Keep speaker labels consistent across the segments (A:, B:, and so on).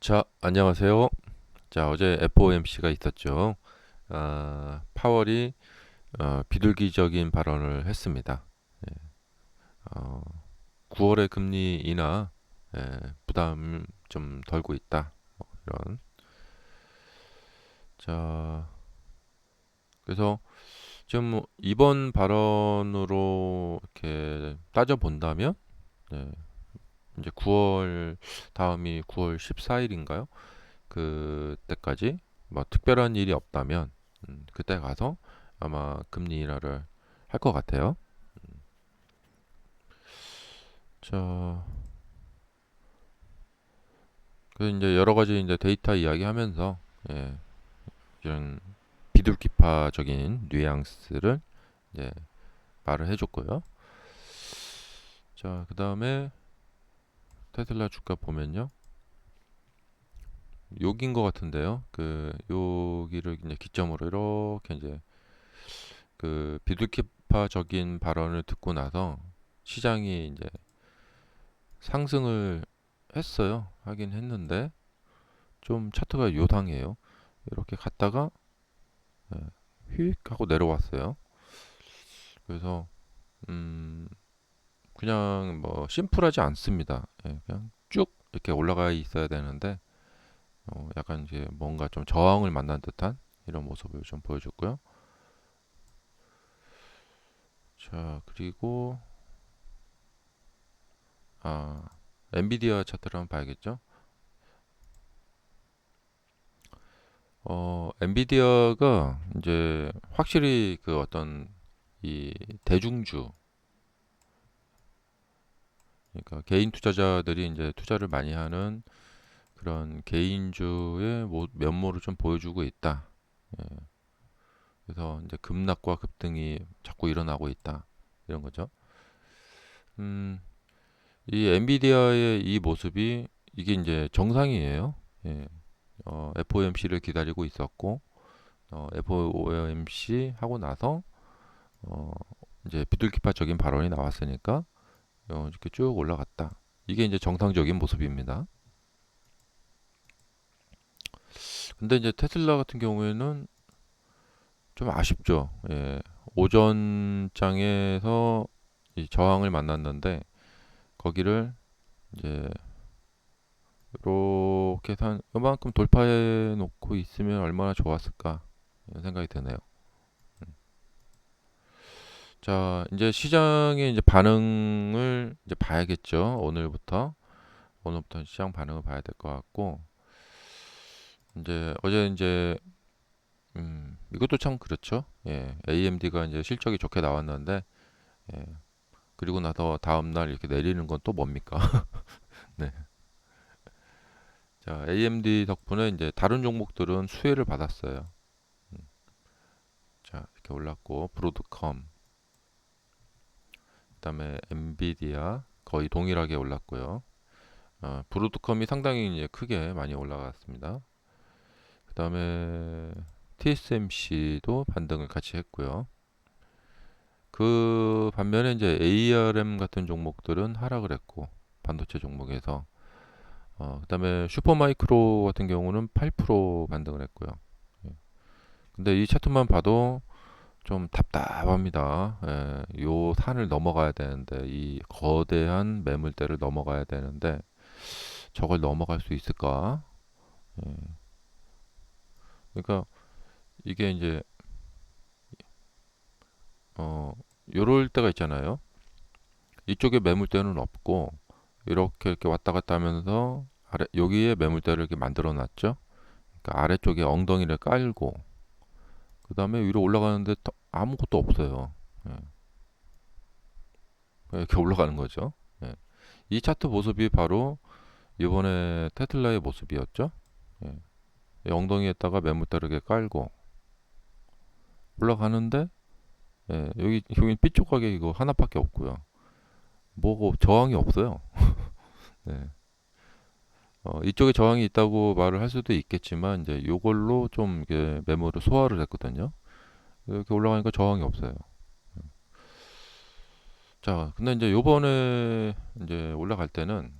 A: 자, 안녕하세요. 자, 어제 FOMC가 있었죠. 파월이 비둘기적인 발언을 했습니다. 예, 어, 9월의 금리 인하 부담 좀 덜고 있다. 이런. 자, 그래서 지금 이번 발언으로 이렇게 따져 본다면, 이제 9월 다음이 9월 14일인가요? 그때까지 뭐 특별한 일이 없다면 그때 가서 아마 금리 인하를 할 것 같아요. 자, 그 이제 여러 가지 이제 데이터 이야기하면서 이런 비둘기파적인 뉘앙스를 이제 말을 해줬고요. 자, 그 다음에 테슬라 주가 보면요, 여기인 것 같은데요. 여기를 이제 기점으로 이렇게 이제 비둘기파적인 발언을 듣고 나서 시장이 이제 상승을 했어요. 하긴 했는데 좀 차트가 요상해요. 이렇게 갔다가 예, 휙 하고 내려왔어요. 그래서 음, 그냥 뭐 심플하지 않습니다. 그냥 쭉 이렇게 올라가 있어야 되는데 약간 이제 뭔가 좀 저항을 만난 듯한 이런 모습을 좀 보여줬고요. 자, 그리고 아, 엔비디아 차트를 한번 봐야겠죠. 엔비디아가 이제 확실히 그 어떤 이 대중주, 그러니까 개인 투자자들이 이제 투자를 많이 하는 그런 개인주의 면모를 좀 보여주고 있다. 예, 그래서 이제 급락과 급등이 자꾸 일어나고 있다. 이런 거죠. 음, 이 엔비디아의 이 모습이 이게 이제 정상이에요. 예, FOMC를 기다리고 있었고, FOMC 하고 나서 어, 이제 비둘기파적인 발언이 나왔으니까 이렇게 쭉 올라갔다. 이게 이제 정상적인 모습입니다. 근데 이제 테슬라 같은 경우에는 좀 아쉽죠. 오전장에서 이 저항을 만났는데 거기를 이제 이렇게 한 이만큼 돌파해 놓고 있으면 얼마나 좋았을까 이런 생각이 드네요. 자, 이제 시장의 이제 반응을 이제 봐야겠죠. 오늘부터 시장 반응을 봐야 될 것 같고 이제 어제 이제 이것도 참 그렇죠. AMD가 이제 실적이 좋게 나왔는데 예, 그리고 나서 다음 날 이렇게 내리는 건 또 뭡니까? 네. 자, AMD 덕분에 이제 다른 종목들은 수혜를 받았어요. 음, 자, 이렇게 올랐고 브로드컴, 그다음에 엔비디아 거의 동일하게 올랐고요. 브로드컴이 상당히 이제 크게 많이 올라갔습니다. 그다음에 TSMC도 반등을 같이 했고요. 그 반면에 이제 ARM 같은 종목들은 하락을 했고 반도체 종목에서 그다음에 슈퍼마이크로 같은 경우는 8% 반등을 했고요. 예. 근데 이 차트만 봐도 좀 답답합니다. 요 산을 넘어가야 되는데 이 거대한 매물대를 넘어가야 되는데 저걸 넘어갈 수 있을까? 예. 그러니까 이게 이제 어 요럴 때가 있잖아요. 이쪽에 매물대는 없고 이렇게 왔다 갔다 하면서 아래 여기에 매물대를 이렇게 만들어 놨죠. 그러니까 아래쪽에 엉덩이를 깔고 그 다음에 위로 올라가는데 아무것도 없어요. 예. 이렇게 올라가는 거죠. 예. 이 차트 모습이 바로 이번에 테슬라의 모습이었죠. 예. 이 엉덩이에다가 매물대를 이렇게 깔고 올라가는데 여기 삐쪽하게 이거 하나밖에 없고요. 뭐고 저항이 없어요. 네. 이쪽에 저항이 있다고 말을 할 수도 있겠지만 이제 요걸로 좀 이게 매물을 소화를 했거든요. 이렇게 올라가니까 저항이 없어요. 자, 근데 이제 요번에 이제 올라갈 때는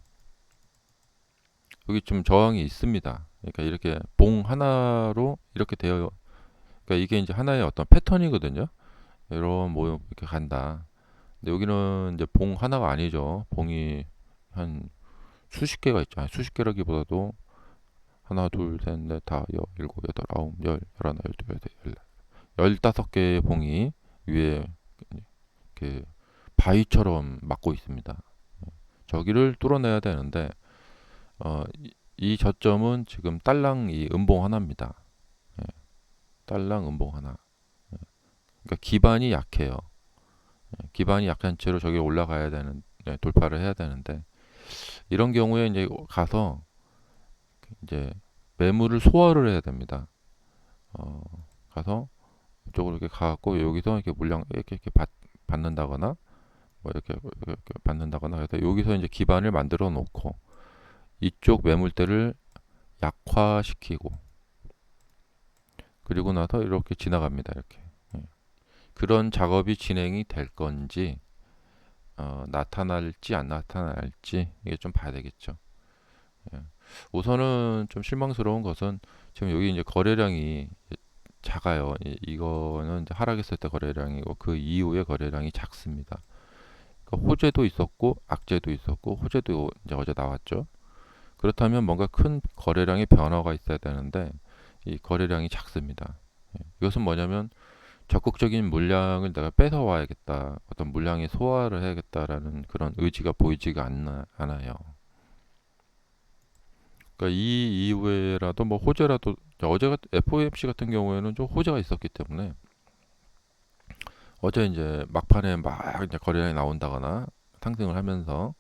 A: 여기 좀 저항이 있습니다. 그러니까 이렇게 봉 하나로 이렇게 되어, 그러니까 이게 이제 하나의 어떤 패턴이거든요. 이런 모양 이렇게 간다. 근데 여기는 이제 봉 하나가 아니죠. 봉이 한 수십 개가 있죠. 아니, 수십 개라기보다도 하나, 둘, 셋, 넷, 다, 일곱, 여덟, 아홉, 열, 열하나, 열둘, 열셋, 열넷, 15개의 봉이 위에 이렇게 바위처럼 막고 있습니다. 저기를 뚫어내야 되는데 이 저점은 지금 딸랑 이 음봉 하나입니다. 예, 딸랑 음봉 하나. 그러니까 기반이 약해요. 기반이 약한 채로 저기 올라가야 되는, 돌파를 해야 되는데 이런 경우에 이제 가서 이제 매물을 소화를 해야 됩니다. 어, 가서 이쪽으로 이렇게 가갖고 여기서 이렇게 물량 이렇게 받는다거나 뭐 이렇게 받는다거나 해서 여기서 이제 기반을 만들어 놓고 이쪽 매물대를 약화시키고 그리고 나서 이렇게 지나갑니다. 이렇게. 예. 그런 작업이 진행이 될 건지 나타날지 안 나타날지 이게 좀 봐야 되겠죠. 예. 우선은 좀 실망스러운 것은 지금 여기 이제 거래량이 작아요. 이거는 이제 하락했을 때 거래량이고 그 이후에 거래량이 작습니다. 그러니까 호재도 있었고 악재도 있었고 호재도 이제 어제 나왔죠. 그렇다면 뭔가 큰 거래량의 변화가 있어야 되는데 이 거래량이 작습니다. 예. 이것은 뭐냐면 적극적인 물량을 내가 뺏어 와야겠다. 어떤 물량의 소화를 해야겠다라는 그런 의지가 보이지가 않아요. 그러니까 이 이후에라도 뭐 호재라도 어제 FOMC 같은 경우에는 좀 호재가 있었기 때문에 어제 이제 막판에 막 이제 거래량이 나온다거나 상승을 하면서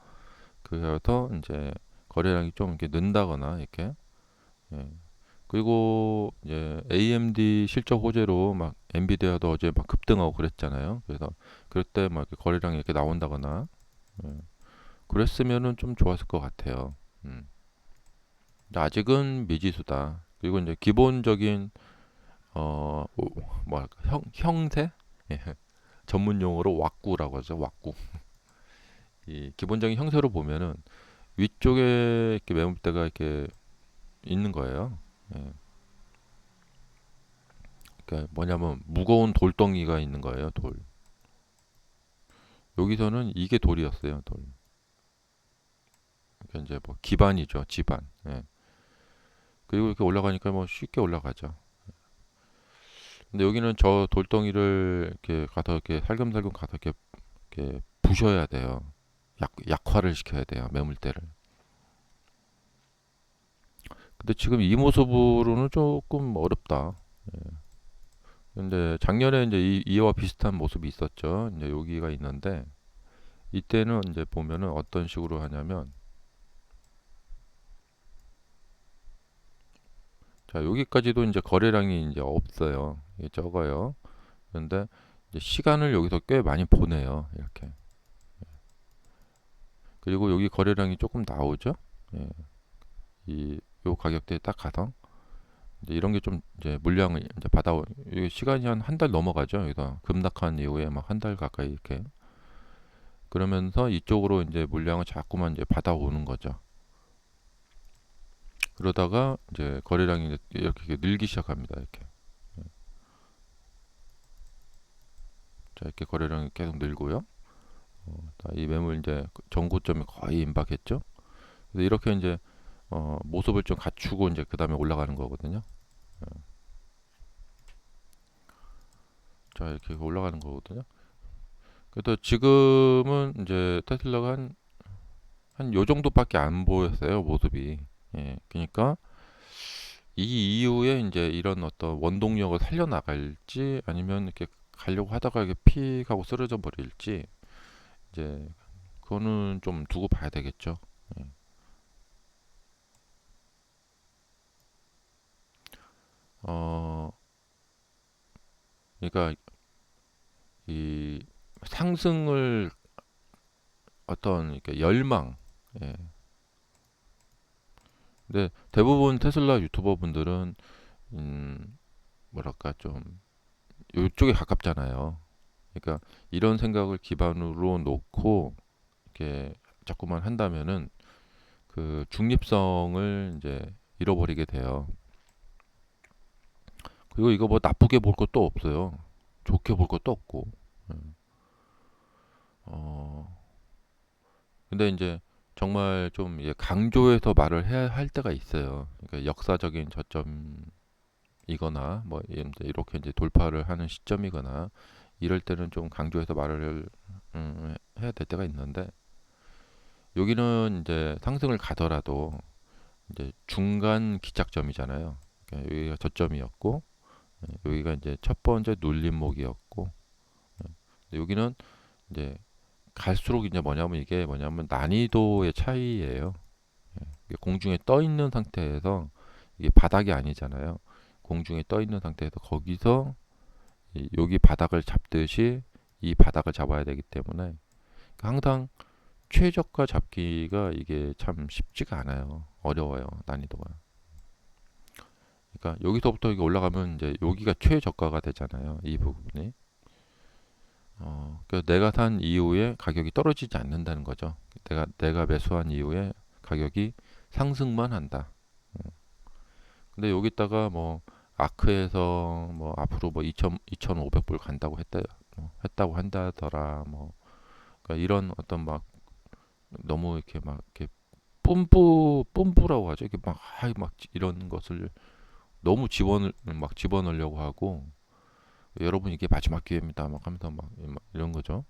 A: 그래서 이제 거래량이 좀 이렇게 는다거나 이렇게. 예. 그리고 이제 AMD 실적 호재로 막 엔비디아도 어제 막 급등하고 그랬잖아요. 그래서 그럴 때 막 거래량이 이렇게 나온다거나 예. 그랬으면은 좀 좋았을 것 같아요. 음. 아직은 미지수다. 그리고 이제 기본적인 뭐랄까 형태 예. 전문 용어로 왁구라고 하죠. 왁구. 이 기본적인 형태로 보면은 위쪽에 이렇게 매물대가 이렇게 있는 거예요. 예. 그러니까 뭐냐면 무거운 돌덩이가 있는 거예요. 돌. 여기서는 이게 돌이었어요. 돌. 그러니까 이제 뭐 기반이죠. 지반. 예. 그리고 이렇게 올라가니까 뭐 쉽게 올라가죠. 근데 여기는 저 돌덩이를 이렇게 가서 이렇게 살금살금 가서 이렇게 부셔야 돼요. 약화를 시켜야 돼요. 매물대를. 근데 지금 이 모습으로는 조금 어렵다. 근데 작년에 이제 이와 비슷한 모습이 있었죠. 이제 여기가 있는데 이때는 이제 보면은 어떤 식으로 하냐면 자 여기까지도 이제 거래량이 이제 없어요. 이게 적어요. 그런데 이제 시간을 여기서 꽤 많이 보내요. 이렇게. 그리고 여기 거래량이 조금 나오죠. 예. 요 가격대에 딱 가서 이제 이런 게 좀 이제 물량을 이제 이게 시간이 한 달 넘어가죠. 여기서 급락한 이후에 막 한 달 가까이 이렇게 그러면서 이쪽으로 이제 물량을 자꾸만 이제 받아오는 거죠. 그러다가 이제 거래량이 이렇게 늘기 시작합니다. 이렇게. 자, 이렇게 거래량이 계속 늘고요. 이 매물 이제 전고점이 거의 임박했죠. 그래서 이렇게 이제 모습을 좀 갖추고 이제 그 다음에 올라가는 거거든요. 자, 이렇게 올라가는 거거든요. 그래서 지금은 이제 테슬라가 한 요 정도밖에 안 보였어요, 모습이. 예, 그러니까 이 이후에 이제 이런 어떤 원동력을 살려나갈지 아니면 이렇게 가려고 하다가 이게 픽 하고 쓰러져 버릴지 이제 그거는 좀 두고 봐야 되겠죠. 예. 어, 그러니까 이 상승을 어떤 이렇게 열망. 예. 근데 대부분 테슬라 유튜버 분들은 뭐랄까 좀 이쪽에 가깝잖아요. 그러니까 이런 생각을 기반으로 놓고 이렇게 자꾸만 한다면은 그 중립성을 이제 잃어버리게 돼요. 그리고 이거 뭐 나쁘게 볼 것도 없어요. 좋게 볼 것도 없고. 음. 어, 근데 이제 정말 좀 이게 강조해서 말을 해야 할 때가 있어요. 그러니까 역사적인 저점이거나 뭐 이렇게 이제 돌파를 하는 시점이거나 이럴 때는 좀 강조해서 말을 해야 될 때가 있는데 여기는 이제 상승을 가더라도 이제 중간 기착점이잖아요. 그러니까 여기가 저점이었고 여기가 이제 첫 번째 눌림목이었고 여기는 이제 갈수록 이제 이게 뭐냐면 난이도의 차이예요. 공중에 떠 있는 상태에서 이게 바닥이 아니잖아요. 공중에 떠 있는 상태에서 거기서 여기 바닥을 잡듯이 이 바닥을 잡아야 되기 때문에 항상 최저가 잡기가 이게 참 쉽지가 않아요. 어려워요. 난이도가. 그러니까 여기서부터 이게 올라가면 이제 여기가 최저가가 되잖아요. 이 부분이. 그래서 내가 산 이후에 가격이 떨어지지 않는다는 거죠. 내가 매수한 이후에 가격이 상승만 한다. 근데 여기다가 뭐 아크에서 뭐 앞으로 뭐 2,500불 간다고 했다고 한다더라. 뭐 그러니까 이런 어떤 막 너무 이렇게 막 이렇게 뿜뿌라고 하죠. 이렇게 막 이런 것을 너무 집어넣으려고 하고 여러분 이게 마지막 기회입니다. 막 하면서 막 이런 거죠.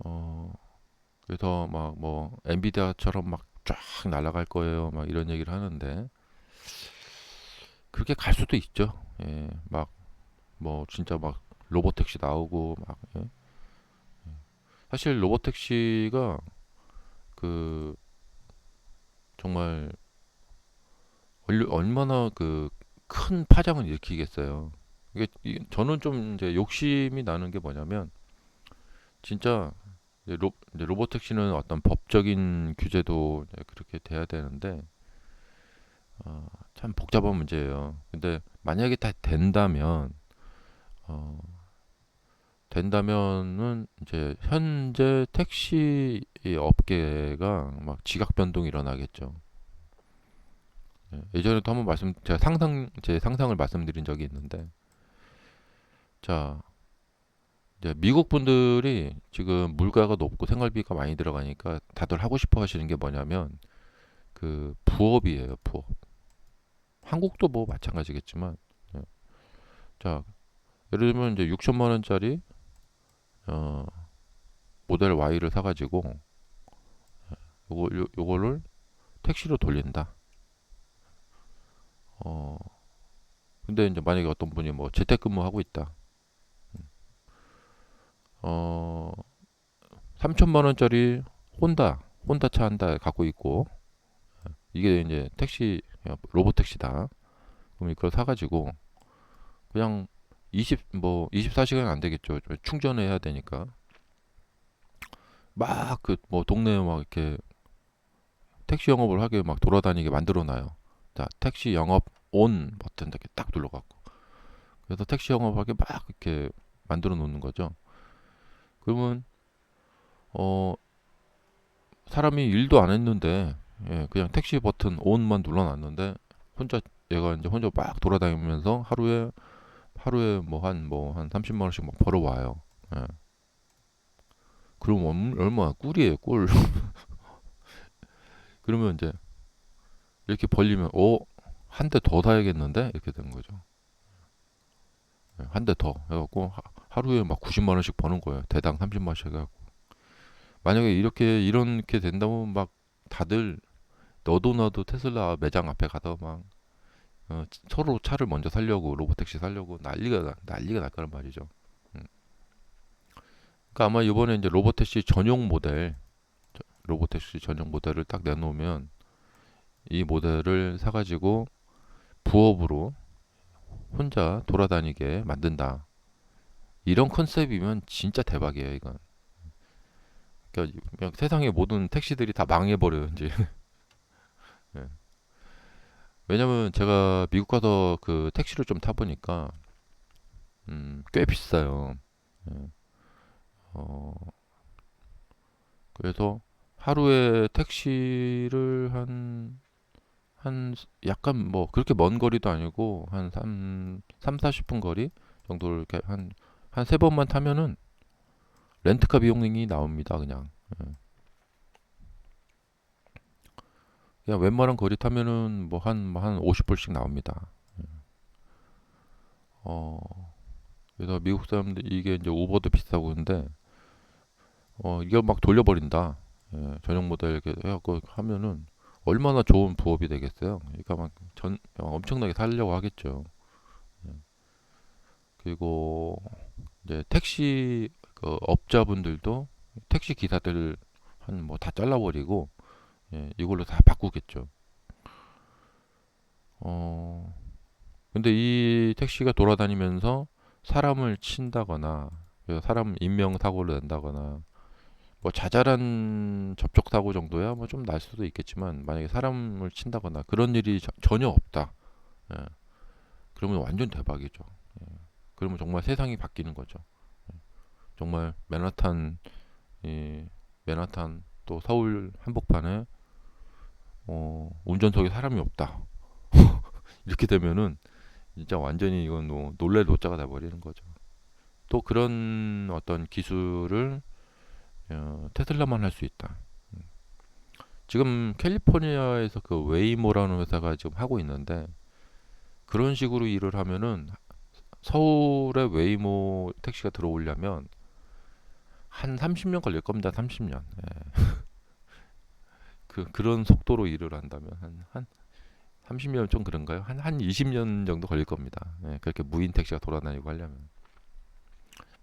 A: 어, 그래서 막 뭐 엔비디아처럼 막 쫙 날아갈 거예요. 막 이런 얘기를 하는데 그렇게 갈 수도 있죠. 예, 막 뭐 진짜 막 로보택시 나오고 막 예. 사실 로보택시가 그 정말 얼마나 그 큰 파장을 일으키겠어요. 저는 좀 이제 욕심이 나는 게 뭐냐면 진짜 이제 로보택시는 어떤 법적인 규제도 이제 그렇게 돼야 되는데 참 복잡한 문제예요. 근데 만약에 다 어, 된다면은 이제 현재 택시 이 업계가 막 지각 변동이 일어나겠죠. 예, 예전에도 한번 제가 제 상상을 말씀드린 적이 있는데, 자, 이제 미국 분들이 지금 물가가 높고 생활비가 많이 들어가니까 다들 하고 싶어 하시는 게 뭐냐면 그 부업이에요, 부업. 한국도 뭐 마찬가지겠지만, 예. 자, 예를 들면 이제 6천만 원짜리 어, 모델 Y를 사가지고 요거를 택시로 돌린다. 어, 근데 이제 만약에 어떤 분이 뭐 재택근무하고 있다. 어, 3천만 원짜리 혼다 차 한 대 갖고 있고 이게 이제 로봇 택시다. 그럼 이걸 사가지고 그냥 24시간 안 되겠죠. 충전해야 되니까 막 그 뭐 동네에 막 이렇게 택시 영업을 하게 막 돌아다니게 만들어 놔요. 자, 택시 영업 온 버튼 이렇게 딱 눌러갖고 그래서 택시 영업하게 막 이렇게 만들어 놓는 거죠. 그러면 어 사람이 일도 안 했는데 예, 그냥 택시 버튼 온만 눌러놨는데 혼자 얘가 이제 혼자 막 돌아다니면서 하루에 뭐 한 30만 원씩 막 벌어와요. 예. 그럼 얼마나 꿀이에요, 꿀. 그러면 이제 이렇게 벌리면 한 대 더 사야겠는데 이렇게 되는 거죠. 예, 한 대 더 해갖고 하루에 막 90만 원씩 버는 거예요. 대당 30만 원씩 해갖고. 만약에 이렇게 된다면 막 다들 너도 나도 테슬라 매장 앞에 가서 막 서로 차를 먼저 살려고 로보택시 살려고 난리가 날 거란 말이죠. 음. 그러니까 아마 이번에 이제 로보택시 전용 모델을 딱 내놓으면 이 모델을 사가지고 부업으로 혼자 돌아다니게 만든다. 이런 컨셉이면 진짜 대박이에요, 이건. 그러니까 그냥 세상의 모든 택시들이 다 망해버려요, 이제. 예. 왜냐면 제가 미국 가서 그 택시를 좀 타보니까 꽤 비싸요. 예. 어, 그래서 하루에 택시를 한 약간 뭐 그렇게 먼 거리도 아니고 한 40분 거리 정도를 이렇게 한 세 번만 타면은 렌트카 비용이 나옵니다. 그냥 웬만한 거리 타면은 뭐 한 50불씩 나옵니다. 어, 그래서 미국 사람들 이게 이제 우버도 비싸고 근데 이걸 막 돌려버린다. 전용 모델 이렇게 해갖고 하면은 얼마나 좋은 부업이 되겠어요. 그러니까 막 엄청나게 살려고 하겠죠. 예. 그리고 이제 택시 그 업자분들도 택시 기사들 한 뭐 다 잘라버리고 이걸로 다 바꾸겠죠. 어, 근데 이 택시가 돌아다니면서 사람을 친다거나 그래서 사람 인명 사고를 낸다거나 뭐 자잘한 접촉 사고 정도야 뭐 좀 날 수도 있겠지만 만약에 사람을 친다거나 그런 일이 전혀 없다. 예. 그러면 완전 대박이죠. 예. 그러면 정말 세상이 바뀌는 거죠. 정말 이 맨하탄 또 서울 한복판에 운전석에 사람이 없다. 이렇게 되면은 진짜 완전히 이건 놀랄 노자가 돼버리는 거죠. 또 그런 어떤 기술을 테슬라만 할 수 있다. 지금 캘리포니아에서 그 웨이모라는 회사가 지금 하고 있는데 그런 식으로 일을 하면은 서울에 웨이모 택시가 들어오려면 한 30년 걸릴 겁니다. 30년. 그런 속도로 일을 한다면 한 30년 좀 그런가요? 한 20년 정도 걸릴 겁니다. 그렇게 무인 택시가 돌아다니고 하려면.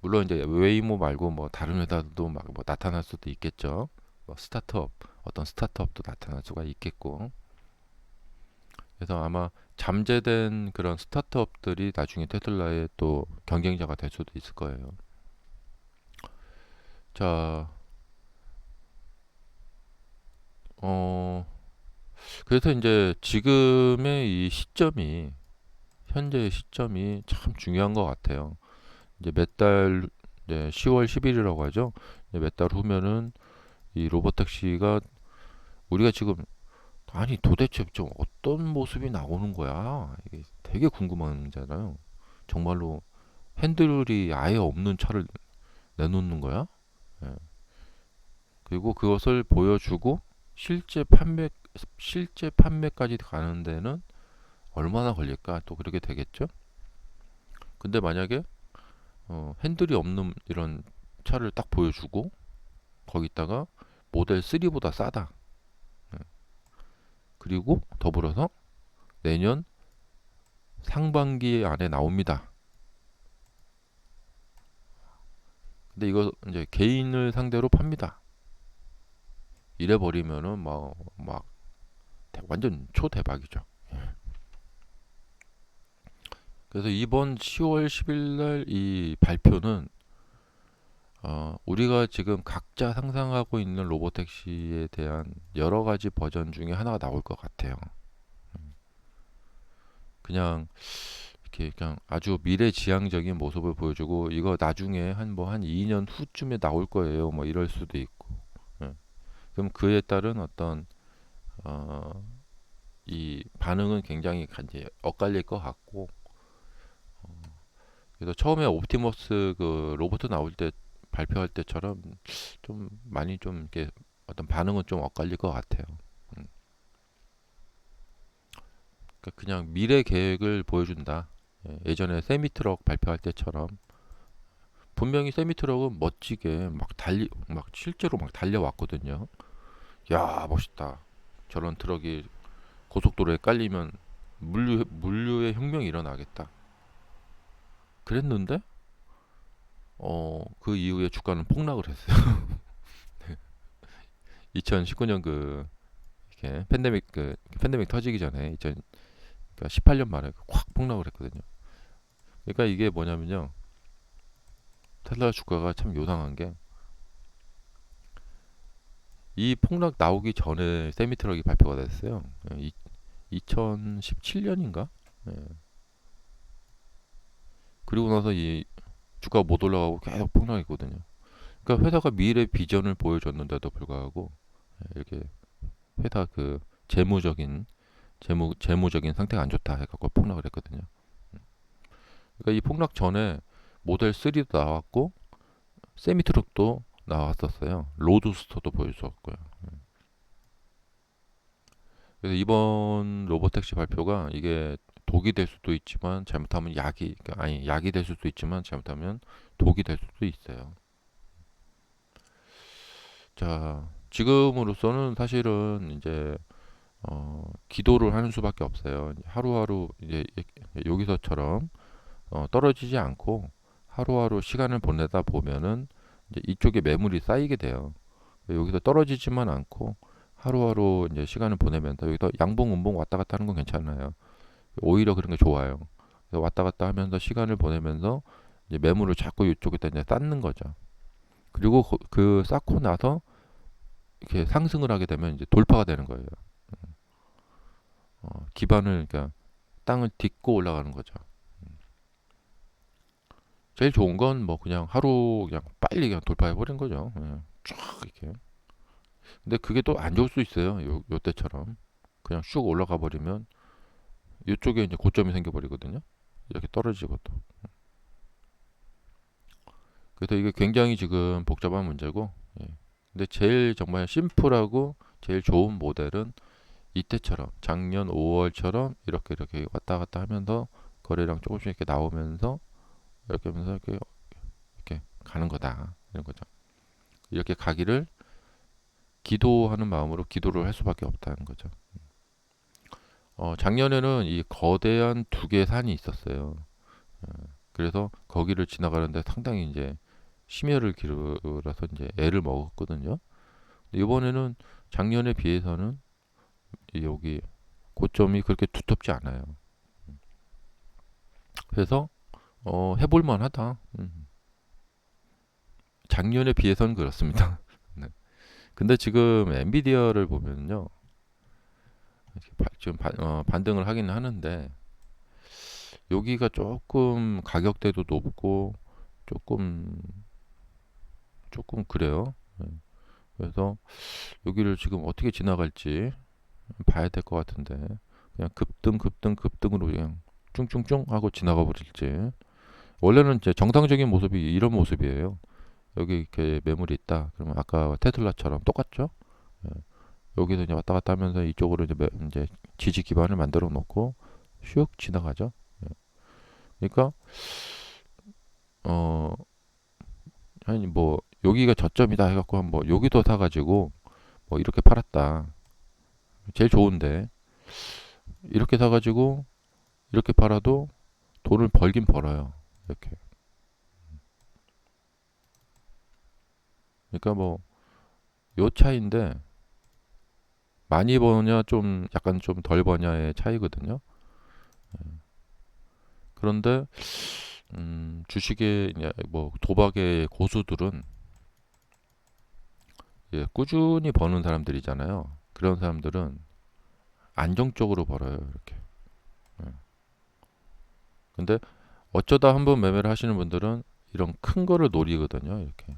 A: 물론 이제 웨이모 말고 뭐 다른 회사도 막 뭐 나타날 수도 있겠죠. 뭐 어떤 스타트업도 나타날 수가 있겠고. 그래서 아마 잠재된 그런 스타트업들이 나중에 테슬라의 또 경쟁자가 될 수도 있을 거예요. 자, 어, 그래서 이제 지금의 이 시점이 현재의 시점이 참 중요한 것 같아요. 이제 이제 10월 10일이라고 하죠. 이제 몇 달 후면은 이 로보택시가 우리가 지금 아니 도대체 좀 어떤 모습이 나오는 거야? 이게 되게 궁금한잖아요. 정말로 핸들이 아예 없는 차를 내놓는 거야? 예. 그리고 그것을 보여주고 실제 판매 실제 판매까지 가는 데는 얼마나 걸릴까? 또 그렇게 되겠죠? 근데 만약에 핸들이 없는 이런 차를 딱 보여주고 거기다가 모델 3보다 싸다. 예. 그리고 더불어서 내년 상반기 안에 나옵니다. 근데 이거 이제 개인을 상대로 팝니다. 이래 버리면은 막 완전 초대박이죠. 그래서 이번 10월 10일 날 이 발표는 우리가 지금 각자 상상하고 있는 로보택시에 대한 여러 가지 버전 중에 하나가 나올 것 같아요. 그냥 이렇게 그냥 아주 미래지향적인 모습을 보여주고 이거 나중에 한 2년 후쯤에 나올 거예요. 뭐 이럴 수도 있고. 예. 그럼 그에 따른 어떤 어, 이 반응은 굉장히 이제 엇갈릴 것 같고 그래서 처음에 옵티머스 그 로봇 나올 때 발표할 때처럼 좀 많이 좀 이렇게 어떤 반응은 좀 엇갈릴 것 같아요. 음. 그러니까 그냥 미래 계획을 보여준다. 예전에 세미트럭 발표할 때처럼 분명히 세미트럭은 멋지게 막 실제로 막 달려왔거든요. 야 멋있다. 저런 트럭이 고속도로에 깔리면 물류의 혁명이 일어나겠다. 그랬는데 그 이후에 주가는 폭락을 했어요. 2019년 이렇게 팬데믹 터지기 전에 18년 말에 확 폭락을 했거든요. 그러니까 이게 뭐냐면요. 테슬라 주가가 참 요상한 게 이 폭락 나오기 전에 세미트럭이 발표가 됐어요. 2017년인가? 그리고 나서 이 주가가 못 올라가고 계속 폭락했거든요. 그러니까 회사가 미래 비전을 보여줬는데도 불구하고 이렇게 회사 그 재무적인 재무적인 상태가 안 좋다 해갖고 폭락을 했거든요. 그러니까 이 폭락 전에 모델 3도 나왔고 세미트럭도 나왔었어요. 로드스터도 보여줬고요. 그래서 이번 로보택시 발표가 이게 독이 될 수도 있지만 잘못하면 약이 그러니까 아니 약이 될 수도 있지만 잘못하면 독이 될 수도 있어요. 자, 지금으로서는 사실은 이제 기도를 하는 수밖에 없어요. 하루하루 이제 여기서처럼 떨어지지 않고 하루하루 시간을 보내다 보면은 이제 이쪽에 매물이 쌓이게 돼요. 여기서 떨어지지만 않고 하루하루 이제 시간을 보내면서 여기서 양봉 음봉 왔다 갔다 하는 건 괜찮아요. 오히려 그런 게 좋아요. 왔다 갔다 하면서 시간을 보내면서 이제 매물을 자꾸 이쪽에다 이제 쌓는 거죠. 그리고 그 쌓고 나서 이렇게 상승을 하게 되면 이제 돌파가 되는 거예요. 기반을 그러니까 땅을 딛고 올라가는 거죠. 제일 좋은 건 뭐 그냥 하루 그냥 빨리 그냥 돌파해 버린 거죠. 예, 쫙 이렇게. 근데 그게 또 안 좋을 수 있어요. 요때처럼 그냥 쑥 올라가 버리면 이쪽에 이제 고점이 생겨 버리거든요. 이렇게 떨어지고 또. 그래서 이게 굉장히 지금 복잡한 문제고. 예. 근데 제일 정말 심플하고 제일 좋은 모델은 이때처럼 작년 5월처럼 이렇게 왔다 갔다 하면서 거래량 조금씩 이렇게 나오면서 이렇게 하면서 이렇게 가는 거다 이런 거죠. 이렇게 가기를 기도하는 마음으로 기도를 할 수밖에 없다는 거죠. 작년에는 이 거대한 두 개의 산이 있었어요. 그래서 거기를 지나가는데 상당히 이제 심혈을 기울여서 이제 애를 먹었거든요. 이번에는 작년에 비해서는 여기 고점이 그렇게 두텁지 않아요. 그래서 해볼 만하다. 작년에 비해서는 그렇습니다. 네. 근데 지금 엔비디아를 보면요, 지금 반등을 하긴 하는데 여기가 조금 가격대도 높고 조금 그래요. 네. 그래서 여기를 지금 어떻게 지나갈지 봐야 될 것 같은데 그냥 급등으로 그냥 쭝쭝쭝 하고 지나가 버릴지. 원래는 이제 정상적인 모습이 이런 모습이에요. 여기 이렇게 매물이 있다. 그러면 아까 테슬라처럼 똑같죠? 예. 여기서 이제 왔다 갔다 하면서 이쪽으로 이제 지지 기반을 만들어 놓고 슉 지나가죠. 예. 그러니까 어 아니 뭐 여기가 저점이다 해갖고 한번 여기도 사가지고 뭐 이렇게 팔았다. 제일 좋은데 이렇게 사가지고 이렇게 팔아도 돈을 벌긴 벌어요. 이렇게. 그러니까 뭐 요 차이인데 많이 버냐 좀 약간 좀 덜 버냐의 차이거든요. 그런데 주식의 뭐 도박의 고수들은 꾸준히 버는 사람들이잖아요. 그런 사람들은 안정적으로 벌어요. 이렇게. 예. 근데 어쩌다 한번 매매를 하시는 분들은 이런 큰 거를 노리거든요. 이렇게.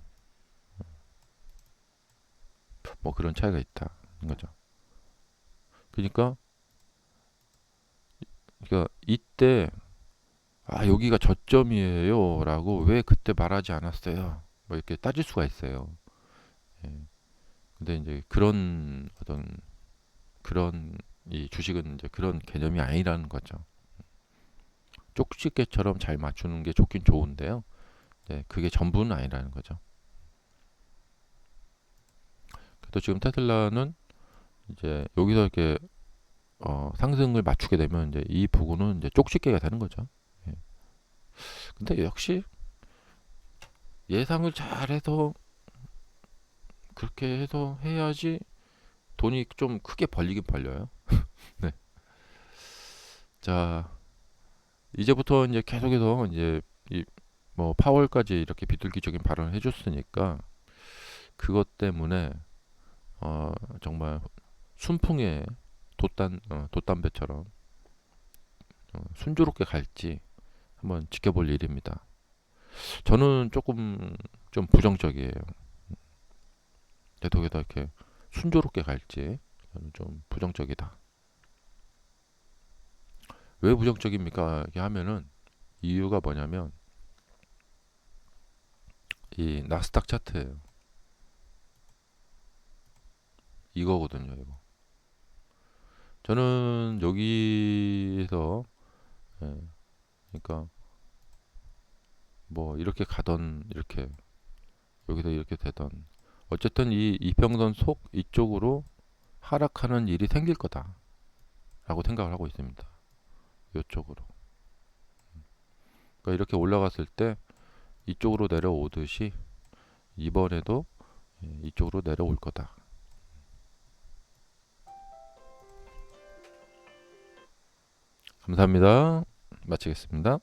A: 뭐 그런 차이가 있다. 거죠. 그러니까 이때 여기가 저점이에요라고 왜 그때 말하지 않았어요? 뭐 이렇게 따질 수가 있어요. 예. 근데 이제 그런 이 주식은 이제 그런 개념이 아니라는 거죠. 쪽집게처럼 잘 맞추는 게 좋긴 좋은데요. 네, 그게 전부는 아니라는 거죠. 그래도 지금 테슬라는 이제 여기서 이렇게 상승을 맞추게 되면 이제 이 부분은 이제 쪽집게가 되는 거죠. 예. 근데 역시 예상을 잘해서 그렇게 해서 해야지 돈이 좀 크게 벌리긴 벌려요. 네. 자, 이제부터 이제 계속해서 이제 이 뭐 파월까지 이렇게 비둘기적인 발언을 해줬으니까 그것 때문에 정말 순풍에 돛담배처럼 순조롭게 갈지 한번 지켜볼 일입니다. 저는 조금 좀 부정적이에요. 계속해서 이렇게 순조롭게 갈지 저는 좀 부정적이다. 왜 부정적입니까? 이렇게 하면은 이유가 뭐냐면 이 나스닥 차트예요. 이거거든요, 이거. 저는 여기에서 예, 그러니까 뭐 이렇게 가던 이렇게 여기서 이렇게 되던 어쨌든 이 이평선 속 이쪽으로 하락하는 일이 생길 거다라고 생각을 하고 있습니다. 이쪽으로. 그러니까 이렇게 올라갔을 때 이쪽으로 내려오듯이 이번에도 이쪽으로 내려올 거다. 감사합니다. 마치겠습니다.